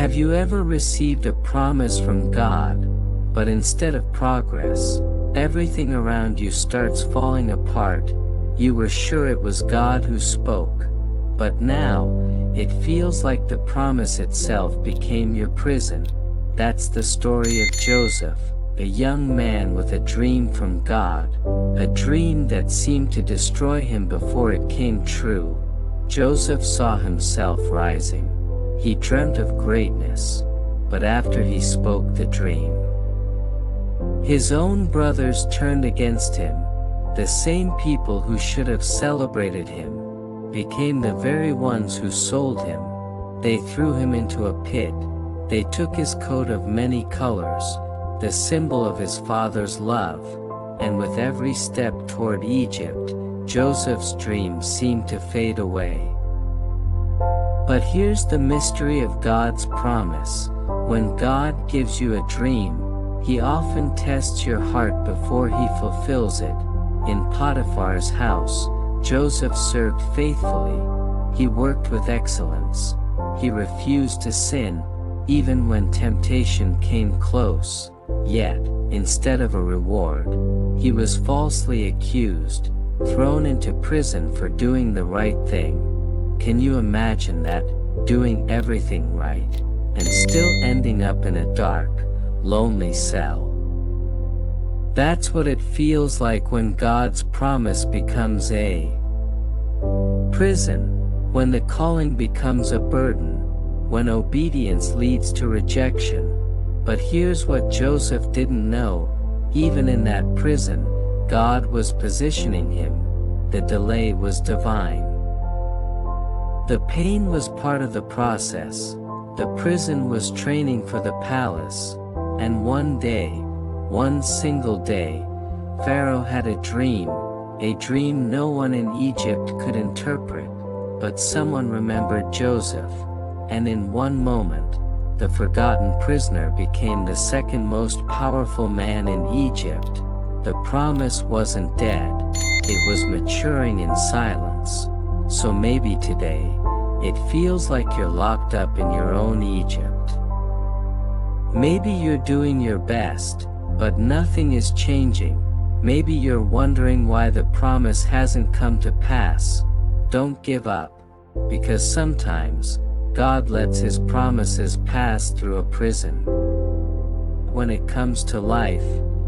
Have you ever received a promise from God, but instead of progress, everything around you starts falling apart? You were sure it was God who spoke, but now, it feels like the promise itself became your prison. That's the story of Joseph, a young man with a dream from God, a dream that seemed to destroy him before it came true. Joseph saw himself rising. He dreamt of greatness, but after he spoke the dream, his own brothers turned against him. The same people who should have celebrated him became the very ones who sold him. They threw him into a pit. They took his coat of many colors, the symbol of his father's love, and with every step toward Egypt, Joseph's dream seemed to fade away. But here's the mystery of God's promise. When God gives you a dream, He often tests your heart before He fulfills it. In Potiphar's house, Joseph served faithfully. He worked with excellence. He refused to sin, even when temptation came close. Yet, instead of a reward, he was falsely accused, thrown into prison for doing the right thing. Can you imagine that, doing everything right, and still ending up in a dark, lonely cell? That's what it feels like when God's promise becomes a prison, when the calling becomes a burden, when obedience leads to rejection. But here's what Joseph didn't know: even in that prison, God was positioning him. The delay was divine. The pain was part of the process. The prison was training for the palace. And one day, one single day, Pharaoh had a dream no one in Egypt could interpret. But someone remembered Joseph, and in one moment, the forgotten prisoner became the second most powerful man in Egypt. The promise wasn't dead, it was maturing in silence. So maybe today, it feels like you're locked up in your own Egypt. Maybe you're doing your best, but nothing is changing. Maybe you're wondering why the promise hasn't come to pass. Don't give up, because sometimes, God lets His promises pass through a prison. When it comes to life,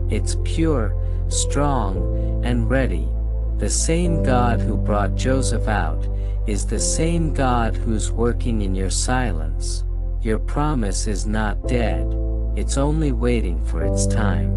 it's pure, strong, and ready. The same God who brought Joseph out is the same God who's working in your silence. Your promise is not dead, it's only waiting for its time.